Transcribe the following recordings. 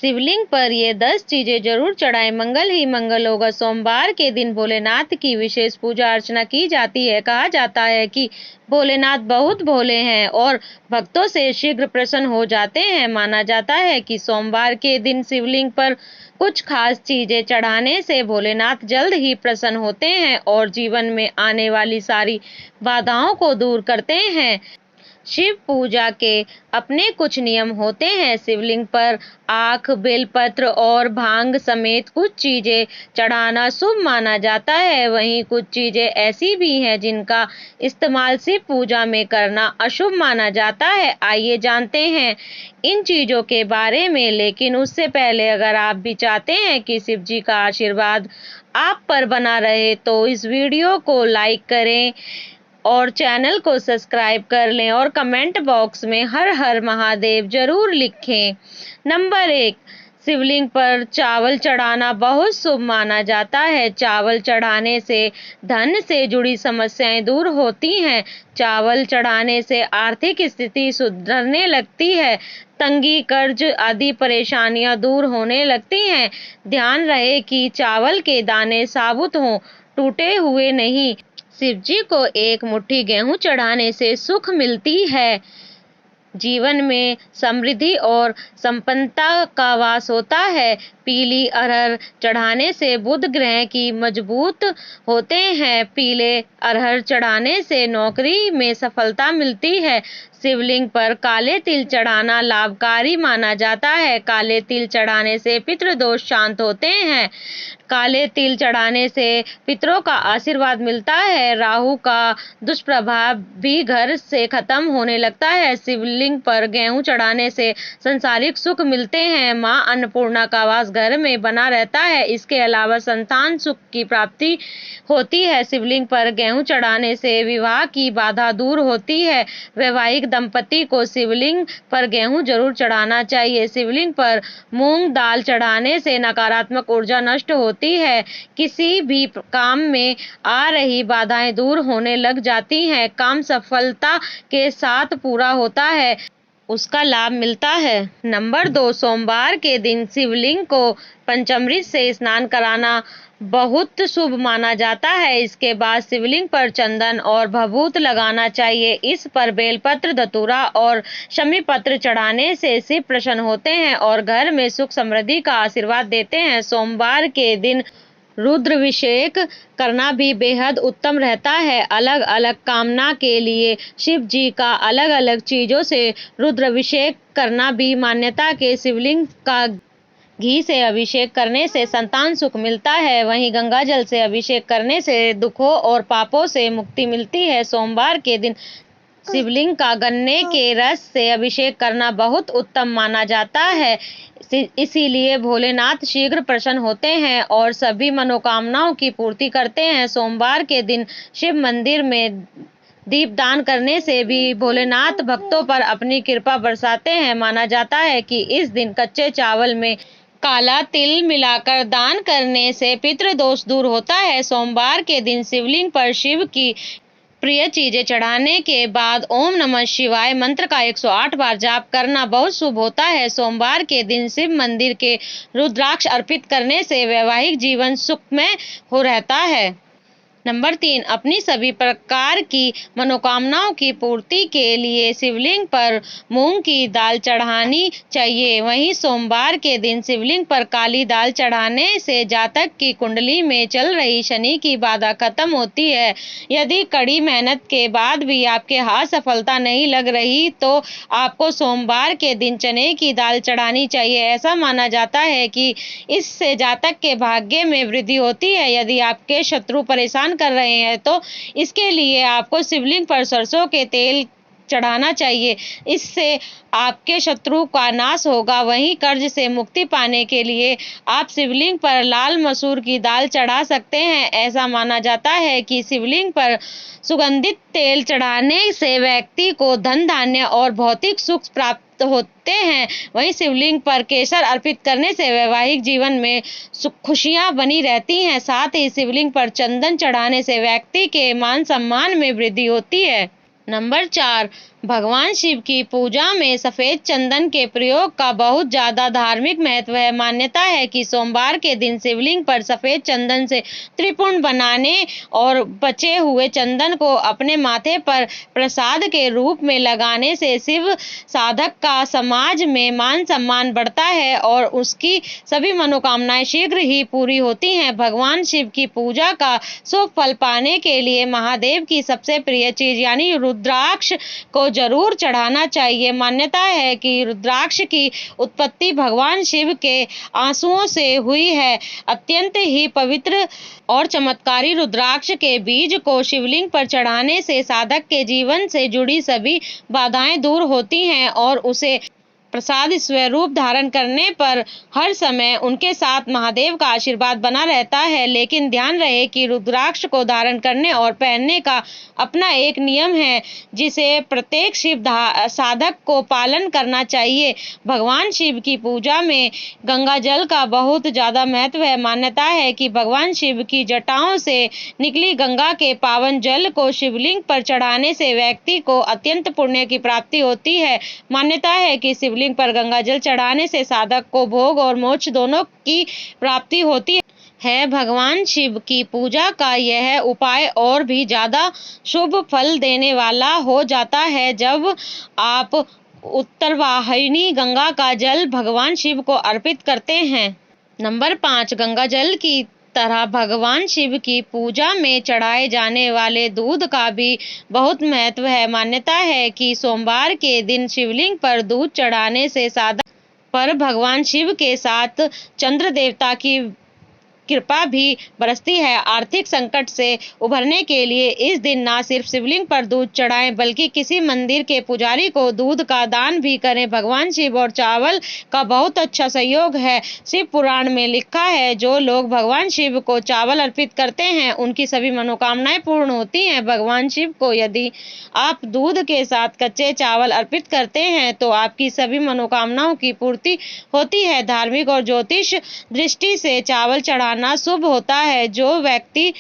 शिवलिंग पर ये 10 चीजें जरूर चढ़ाएं, मंगल ही मंगल होगा। सोमवार के दिन भोलेनाथ की विशेष पूजा अर्चना की जाती है। कहा जाता है कि भोलेनाथ बहुत भोले हैं और भक्तों से शीघ्र प्रसन्न हो जाते हैं। माना जाता है कि सोमवार के दिन शिवलिंग पर कुछ खास चीजें चढ़ाने से भोलेनाथ जल्द ही प्रसन्न होते हैं और जीवन में आने वाली सारी बाधाओं को दूर करते हैं। शिव पूजा के अपने कुछ नियम होते हैं। शिवलिंग पर आख, बेलपत्र और भांग समेत कुछ चीजें चढ़ाना शुभ माना जाता है। वहीं कुछ चीजें ऐसी भी हैं जिनका इस्तेमाल शिव पूजा में करना अशुभ माना जाता है। आइए जानते हैं इन चीजों के बारे में, लेकिन उससे पहले अगर आप भी चाहते हैं कि शिव जी का आशीर्वाद आप पर बना रहे तो इस वीडियो को लाइक करें और चैनल को सब्सक्राइब कर लें और कमेंट बॉक्स में हर हर महादेव जरूर लिखें। नंबर 1, शिवलिंग पर चावल चढ़ाना बहुत शुभ माना जाता है। चावल चढ़ाने से धन से जुड़ी समस्याएं दूर होती हैं। चावल चढ़ाने से आर्थिक स्थिति सुधरने लगती है। तंगी, कर्ज आदि परेशानियां दूर होने लगती हैं। ध्यान रहे कि चावल के दाने साबुत हों, टूटे हुए नहीं। शिव जी को एक मुट्ठी गेहूं चढ़ाने से सुख मिलती है। जीवन में समृद्धि और संपन्नता का वास होता है। पीली अरहर चढ़ाने से बुध ग्रह की मजबूत होते हैं। पीले अरहर चढ़ाने से नौकरी में सफलता मिलती है। शिवलिंग पर काले तिल चढ़ाना लाभकारी माना जाता है। काले तिल चढ़ाने से पितृदोष शांत होते हैं। काले तिल चढ़ाने से पितरों का आशीर्वाद मिलता है। राहु का दुष्प्रभाव भी घर से खत्म होने लगता है। शिवलिंग पर गेहूं चढ़ाने से संसारिक सुख मिलते हैं। मां अन्नपूर्णा का वास घर में बना रहता है। इसके अलावा संतान सुख की प्राप्ति होती है। शिवलिंग पर गेहूं चढ़ाने से विवाह की बाधा दूर होती है। वैवाहिक दंपति को शिवलिंग पर गेहूं जरूर चढ़ाना चाहिए। शिवलिंग पर मूंग दाल चढ़ाने से नकारात्मक ऊर्जा नष्ट होती है। किसी भी काम में आ रही बाधाएं दूर होने लग जाती हैं। काम सफलता के साथ पूरा होता है, उसका लाभ मिलता है। नंबर 2, सोमवार के दिन शिवलिंग को पंचामृत से स्नान कराना बहुत शुभ माना जाता है। इसके बाद शिवलिंग पर चंदन और भभूत लगाना चाहिए। इस पर बेलपत्र, धतूरा और शमी पत्र चढ़ाने से शिव प्रसन्न होते हैं और घर में सुख समृद्धि का आशीर्वाद देते हैं। सोमवार के दिन रुद्राभिषेक करना भी बेहद उत्तम रहता है। अलग अलग कामना के लिए शिव जी का अलग अलग चीजों से रुद्राभिषेक करना भी मान्यता के। शिवलिंग का घी से अभिषेक करने से संतान सुख मिलता है। वहीं गंगा जल से अभिषेक करने से दुखों और पापों से मुक्ति मिलती है। सोमवार के दिन शिवलिंग का गन्ने के रस से अभिषेक करना बहुत उत्तम माना जाता है। इसीलिए भोलेनाथ शीघ्र प्रसन्न होते हैं और सभी मनोकामनाओं की पूर्ति करते हैं। सोमवार के दिन शिव मंदिर में दीपदान करने से भी भोलेनाथ भक्तों पर अपनी कृपा बरसाते हैं। माना जाता है कि इस दिन कच्चे चावल में काला तिल मिलाकर दान करने से पितृदोष दूर होता है। सोमवार के दिन शिवलिंग पर शिव की प्रिय चीजें चढ़ाने के बाद ओम नमः शिवाय मंत्र का 108 बार जाप करना बहुत शुभ होता है। सोमवार के दिन शिव मंदिर के रुद्राक्ष अर्पित करने से वैवाहिक जीवन सुखमय हो रहता है। नंबर 3, अपनी सभी प्रकार की मनोकामनाओं की पूर्ति के लिए शिवलिंग पर मूंग की दाल चढ़ानी चाहिए। वहीं सोमवार के दिन शिवलिंग पर काली दाल चढ़ाने से जातक की कुंडली में चल रही शनि की बाधा खत्म होती है। यदि कड़ी मेहनत के बाद भी आपके हाथ सफलता नहीं लग रही तो आपको सोमवार के दिन चने की दाल चढ़ानी चाहिए। ऐसा माना जाता है कि इससे जातक के भाग्य में वृद्धि होती है। यदि आपके शत्रु परेशान कर रहे हैं तो इसके लिए आपको शिवलिंग पर सरसों के तेल चढ़ाना चाहिए। इससे आपके शत्रु का नाश होगा। वहीं कर्ज से मुक्ति पाने के लिए आप शिवलिंग पर लाल मसूर की दाल चढ़ा सकते हैं। ऐसा माना जाता है कि शिवलिंग पर सुगंधित तेल चढ़ाने से व्यक्ति को धन धान्य और भौतिक सुख प्राप्त होते हैं। वहीं शिवलिंग पर केसर अर्पित करने से वैवाहिक जीवन में खुशियां बनी रहती हैं। साथ ही शिवलिंग पर चंदन चढ़ाने से व्यक्ति के मान सम्मान में वृद्धि होती है। नंबर 4, भगवान शिव की पूजा में सफेद चंदन के प्रयोग का बहुत ज्यादा धार्मिक महत्व है। मान्यता है कि सोमवार के दिन शिवलिंग पर सफेद चंदन से त्रिपुंड बनाने और बचे हुए चंदन को अपने माथे पर प्रसाद के रूप में लगाने से शिव साधक का समाज में मान सम्मान बढ़ता है और उसकी सभी मनोकामनाएं शीघ्र ही पूरी होती हैं। भगवान शिव की पूजा का शुभ फल पाने के लिए महादेव की सबसे प्रिय चीज यानी रुद्राक्ष को जरूर चढ़ाना चाहिए। मान्यता है कि रुद्राक्ष की उत्पत्ति भगवान शिव के आंसुओं से हुई है। अत्यंत ही पवित्र और चमत्कारी रुद्राक्ष के बीज को शिवलिंग पर चढ़ाने से साधक के जीवन से जुड़ी सभी बाधाएं दूर होती हैं और उसे प्रसाद स्वरूप धारण करने पर हर समय उनके साथ महादेव का आशीर्वाद बना रहता है। लेकिन ध्यान रहे कि रुद्राक्ष को धारण करने और पहनने का अपना एक नियम है जिसे प्रत्येक शिव साधक को पालन करना चाहिए। भगवान शिव की पूजा में गंगा जल का बहुत ज्यादा महत्व है। मान्यता है कि भगवान शिव की जटाओं से निकली गंगा के पावन जल को शिवलिंग पर चढ़ाने से व्यक्ति को अत्यंत पुण्य की प्राप्ति होती है। मान्यता है कि शिवलिंग पर गंगा जल चढ़ाने से साधक को भोग और मोक्ष दोनों की प्राप्ति होती है। भगवान शिव की पूजा का यह उपाय और भी ज्यादा शुभ फल देने वाला हो जाता है जब आप उत्तरवाहिनी गंगा का जल भगवान शिव को अर्पित करते हैं। नंबर 5, गंगा जल की तरह भगवान शिव की पूजा में चढ़ाए जाने वाले दूध का भी बहुत महत्व है। मान्यता है कि सोमवार के दिन शिवलिंग पर दूध चढ़ाने से साधक पर भगवान शिव के साथ चंद्र देवता की कृपा भी बरसती है। आर्थिक संकट से उभरने के लिए इस दिन न सिर्फ शिवलिंग पर दूध चढ़ाएं बल्कि किसी मंदिर के पुजारी को दूध का दान भी करें। भगवान शिव और चावल का बहुत अच्छा सहयोग है। शिव पुराण में लिखा है जो लोग भगवान शिव को चावल अर्पित करते हैं उनकी सभी मनोकामनाएं पूर्ण होती हैं। भगवान शिव को यदि आप दूध के साथ कच्चे चावल अर्पित करते हैं तो आपकी सभी मनोकामनाओं की पूर्ति होती है। धार्मिक और ज्योतिष दृष्टि से चावल चढ़ाना शुभ होता है। जो व्यक्ति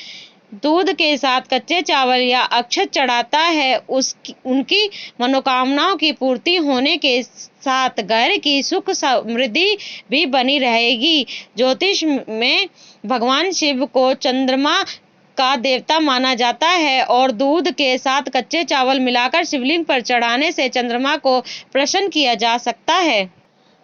दूध के साथ कच्चे चावल या अक्षत चढ़ाता है उनकी मनोकामनाओं की पूर्ति होने के साथ घर की सुख समृद्धि भी बनी रहेगी। ज्योतिष में भगवान शिव को चंद्रमा का देवता माना जाता है और दूध के साथ कच्चे चावल मिलाकर शिवलिंग पर चढ़ाने से चंद्रमा को प्रसन्न किया जा सकता है।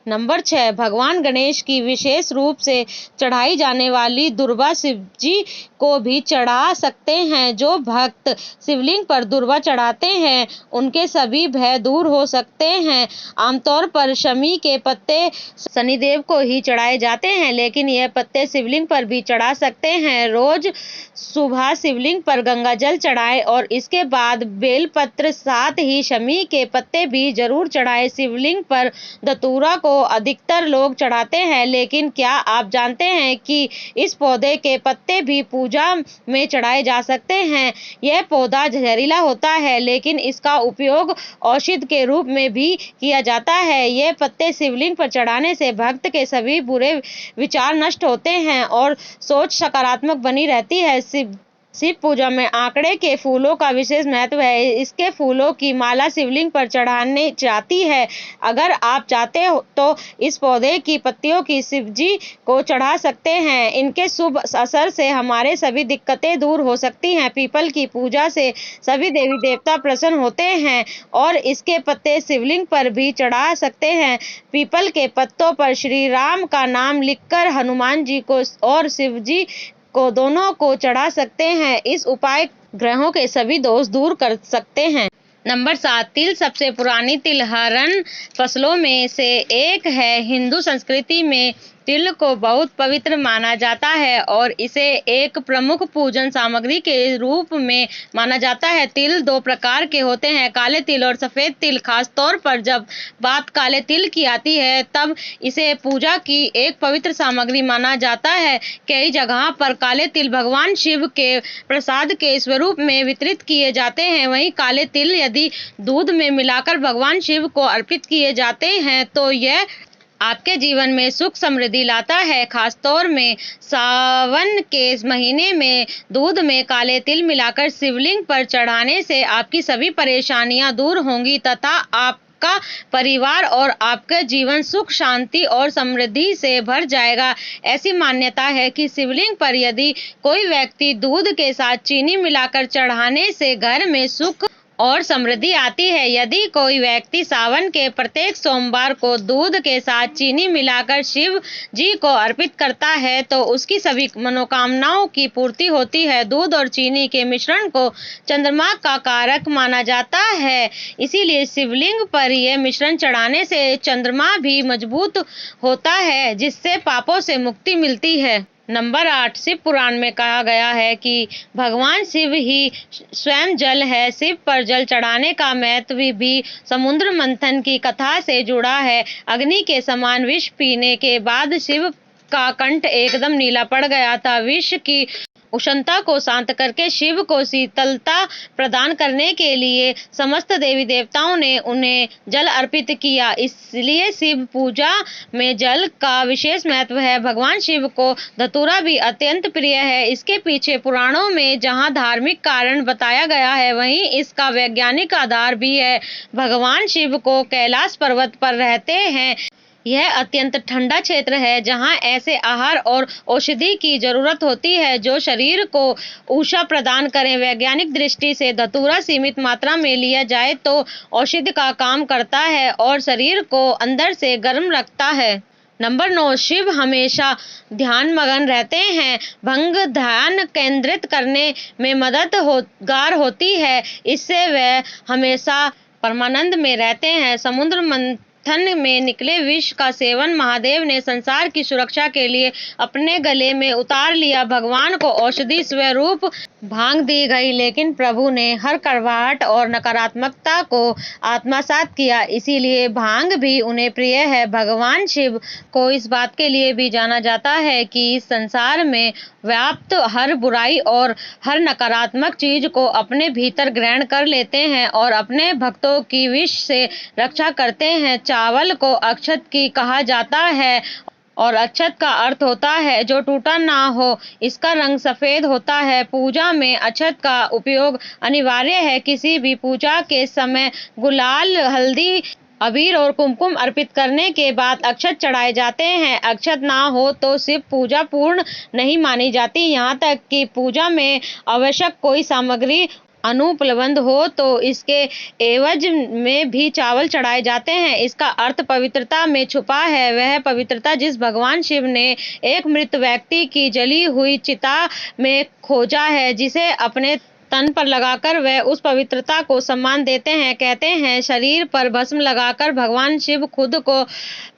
नंबर 6, भगवान गणेश की विशेष रूप से चढ़ाई जाने वाली दुर्वा शिवजी को भी चढ़ा सकते हैं। जो भक्त शिवलिंग पर दुर्वा चढ़ाते हैं उनके सभी भय दूर हो सकते हैं। आमतौर पर शमी के पत्ते शनिदेव को ही चढ़ाए जाते हैं लेकिन यह पत्ते शिवलिंग पर भी चढ़ा सकते हैं। रोज सुबह शिवलिंग पर गंगा जल चढ़ाएं और इसके बाद बेलपत्र साथ ही शमी के पत्ते भी जरूर चढ़ाएं। शिवलिंग पर धतूरा को अधिकतर लोग चढ़ाते हैं लेकिन क्या आप जानते हैं कि इस पौधे के पत्ते भी पूजा में चढ़ाए जा सकते हैं। यह पौधा जहरीला होता है लेकिन इसका उपयोग औषधि के रूप में भी किया जाता है। यह पत्ते शिवलिंग पर चढ़ाने से भक्त के सभी बुरे विचार नष्ट होते हैं और सोच सकारात्मक बनी रहती है। शिव पूजा में आंकड़े के फूलों का विशेष महत्व है। इसके फूलों की माला शिवलिंग पर चढ़ाने जाती है। अगर आप चाहते हो तो इस पौधे की पत्तियों की शिवजी को चढ़ा सकते हैं। इनके शुभ असर से हमारे सभी दिक्कतें दूर हो सकती हैं। पीपल की पूजा से सभी देवी देवता प्रसन्न होते हैं और इसके पत्ते शिवलिंग पर भी चढ़ा सकते हैं। पीपल के पत्तों पर श्री राम का नाम लिखकर हनुमान जी को और शिवजी को दोनों को चढ़ा सकते हैं। इस उपाय ग्रहों के सभी दोष दूर कर सकते हैं। नंबर 7, तिल सबसे पुरानी तिलहरण फसलों में से एक है। हिंदू संस्कृति में तिल को बहुत पवित्र माना जाता है और इसे एक प्रमुख पूजन सामग्री के रूप में माना जाता है। तिल 2 प्रकार के होते हैं, काले तिल और सफेद तिल। खास तौर पर जब बात काले तिल की आती है तब इसे पूजा की एक पवित्र सामग्री माना जाता है। कई जगह पर काले तिल भगवान शिव के प्रसाद के स्वरूप में वितरित किए जाते हैं। वहीं काले तिल यदि दूध में मिलाकर भगवान शिव को अर्पित किए जाते हैं तो यह आपके जीवन में सुख समृद्धि लाता है। खासतौर में सावन के महीने में दूध में काले तिल मिलाकर शिवलिंग पर चढ़ाने से आपकी सभी परेशानियां दूर होंगी तथा आपका परिवार और आपका जीवन सुख शांति और समृद्धि से भर जाएगा। ऐसी मान्यता है कि शिवलिंग पर यदि कोई व्यक्ति दूध के साथ चीनी मिलाकर चढ़ाने से घर में सुख और समृद्धि आती है। यदि कोई व्यक्ति सावन के प्रत्येक सोमवार को दूध के साथ चीनी मिलाकर शिव जी को अर्पित करता है तो उसकी सभी मनोकामनाओं की पूर्ति होती है। दूध और चीनी के मिश्रण को चंद्रमा का कारक माना जाता है, इसीलिए शिवलिंग पर यह मिश्रण चढ़ाने से चंद्रमा भी मजबूत होता है, जिससे पापों से मुक्ति मिलती है। नंबर 8, शिव पुराण में कहा गया है कि भगवान शिव ही स्वयं जल है। शिव पर जल चढ़ाने का महत्व भी समुद्र मंथन की कथा से जुड़ा है। अग्नि के समान विष पीने के बाद शिव का कंठ एकदम नीला पड़ गया था। विष की उष्णता को शांत करके शिव को शीतलता प्रदान करने के लिए समस्त देवी देवताओं ने उन्हें जल अर्पित किया, इसलिए शिव पूजा में जल का विशेष महत्व है। भगवान शिव को धतूरा भी अत्यंत प्रिय है। इसके पीछे पुराणों में जहां धार्मिक कारण बताया गया है वहीं इसका वैज्ञानिक आधार भी है। भगवान शिव को कैलाश पर्वत पर रहते हैं। यह अत्यंत ठंडा क्षेत्र है जहां ऐसे आहार और औषधि की जरूरत होती है जो शरीर को ऊर्जा प्रदान करें। वैज्ञानिक दृष्टि से धतूरा सीमित मात्रा में लिया जाए तो औषधि का काम करता है और शरीर को अंदर से गर्म रखता है। नंबर 9, शिव हमेशा ध्यान मगन रहते हैं। भंग ध्यान केंद्रित करने में मददगार होती है, इससे वे हमेशा परमानंद में रहते हैं। समुद्र मंथन में निकले विष का सेवन महादेव ने संसार की सुरक्षा के लिए अपने गले में उतार लिया। भगवान को औषधि स्वरूप भांग दी गई, लेकिन प्रभु ने हर कड़वाहट और नकारात्मकता को आत्मसात किया, इसीलिए भांग भी उन्हें प्रिय है। भगवान शिव को इस बात के लिए भी जाना जाता है कि इस संसार में व्याप्त हर बुराई और हर नकारात्मक चीज को अपने भीतर ग्रहण कर लेते हैं और अपने भक्तों की विष से रक्षा करते हैं। चावल को अक्षत की कहा जाता है और अक्षत का अर्थ होता है जो टूटा ना हो। इसका रंग सफेद होता है। पूजा में अक्षत का उपयोग अनिवार्य है। किसी भी पूजा के समय गुलाल, हल्दी, अबीर और कुमकुम अर्पित करने के बाद अक्षत चढ़ाए जाते हैं। अक्षत ना हो तो शिव पूजा पूर्ण नहीं मानी जाती। यहाँ तक कि पूजा में आवश्यक कोई सामग्री अनुपलब्ध हो तो इसके एवज में भी चावल चढ़ाए जाते हैं। इसका अर्थ पवित्रता में छुपा है। वह पवित्रता जिस भगवान शिव ने एक मृत व्यक्ति की जली हुई चिता में खोजा है, जिसे अपने तन पर लगाकर वह उस पवित्रता को सम्मान देते हैं। कहते हैं शरीर पर भस्म लगाकर भगवान शिव खुद को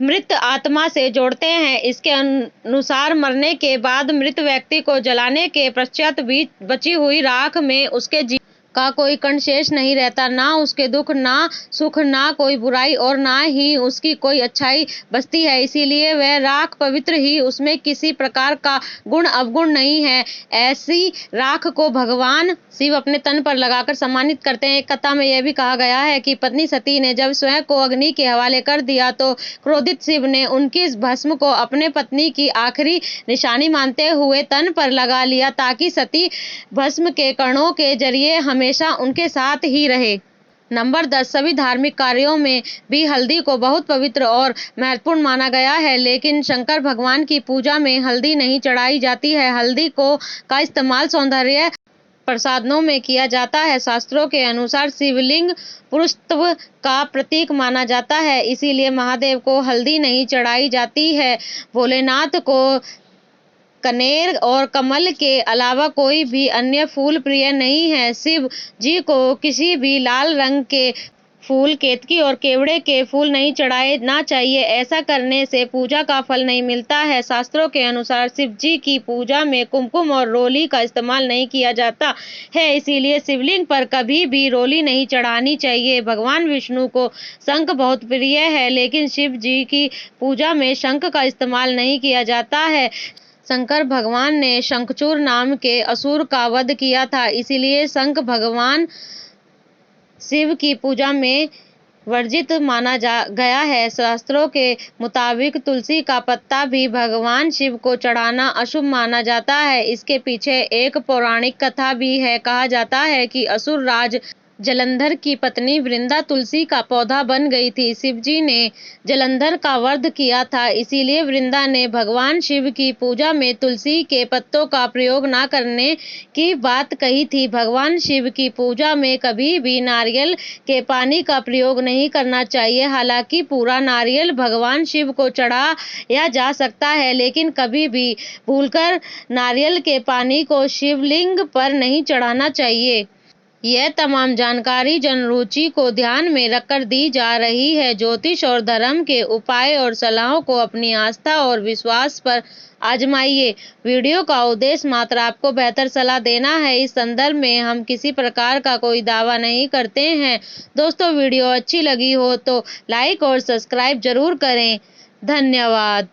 मृत आत्मा से जोड़ते हैं। इसके अनुसार मरने के बाद मृत व्यक्ति को जलाने के पश्चात भी बची हुई राख में उसके का कोई कण शेष नहीं रहता, ना उसके दुख, ना सुख, ना कोई बुराई और ना ही उसकी कोई अच्छाई बचती है। इसीलिए वह राख पवित्र ही, उसमें किसी प्रकार का गुण अवगुण नहीं है। ऐसी राख को भगवान शिव अपने तन पर लगाकर सम्मानित करते हैं। एक कथा में यह भी कहा गया है कि पत्नी सती ने जब स्वयं को अग्नि के हवाले कर दिया तो क्रोधित शिव ने उनकी भस्म को अपने पत्नी की आखिरी निशानी मानते हुए तन पर लगा लिया, ताकि सती भस्म के कणों के जरिए हमेशा उनके साथ ही रहे। नंबर 10, सभी धार्मिक कार्यों में भी हल्दी को बहुत पवित्र और महत्वपूर्ण माना गया है, लेकिन शंकर भगवान की पूजा में हल्दी नहीं चढ़ाई जाती है। हल्दी का इस्तेमाल सौंदर्य प्रसाधनों में किया जाता है। शास्त्रों के अनुसार शिवलिंग पुरुषत्व का प्रतीक माना जाता है, इसीलिए महादेव को हल्दी नहीं चढ़ाई जाती है। भोलेनाथ को कनेर और कमल के अलावा कोई भी अन्य फूल प्रिय नहीं है। शिव जी को किसी भी लाल रंग के फूल, केतकी और केवड़े के फूल नहीं चढ़ाए ना चाहिए। ऐसा करने से पूजा का फल नहीं मिलता है। शास्त्रों के अनुसार शिव जी की पूजा में कुमकुम और रोली का इस्तेमाल नहीं किया जाता है, इसीलिए शिवलिंग पर कभी भी रोली नहीं चढ़ानी चाहिए। भगवान विष्णु को शंख बहुत प्रिय है, लेकिन शिव जी की पूजा में शंख का इस्तेमाल नहीं किया जाता है। शंकर भगवान ने शंखचूर नाम के असुर का वध किया था, इसीलिए शंख भगवान शिव की पूजा में वर्जित माना गया है। शास्त्रों के मुताबिक तुलसी का पत्ता भी भगवान शिव को चढ़ाना अशुभ माना जाता है। इसके पीछे एक पौराणिक कथा भी है। कहा जाता है कि असुर राज जलंधर की पत्नी वृंदा तुलसी का पौधा बन गई थी। शिवजी ने जलंधर का वध किया था, इसीलिए वृंदा ने भगवान शिव की पूजा में तुलसी के पत्तों का प्रयोग न करने की बात कही थी। भगवान शिव की पूजा में कभी भी नारियल के पानी का प्रयोग नहीं करना चाहिए। हालांकि पूरा नारियल भगवान शिव को चढ़ाया जा सकता है, लेकिन कभी भी भूलकर नारियल के पानी को शिवलिंग पर नहीं चढ़ाना चाहिए। यह तमाम जानकारी जनरुचि को ध्यान में रखकर दी जा रही है। ज्योतिष और धर्म के उपाय और सलाहों को अपनी आस्था और विश्वास पर आजमाइए। वीडियो का उद्देश्य मात्र आपको बेहतर सलाह देना है। इस संदर्भ में हम किसी प्रकार का कोई दावा नहीं करते हैं। दोस्तों, वीडियो अच्छी लगी हो तो लाइक और सब्सक्राइब जरूर करें। धन्यवाद।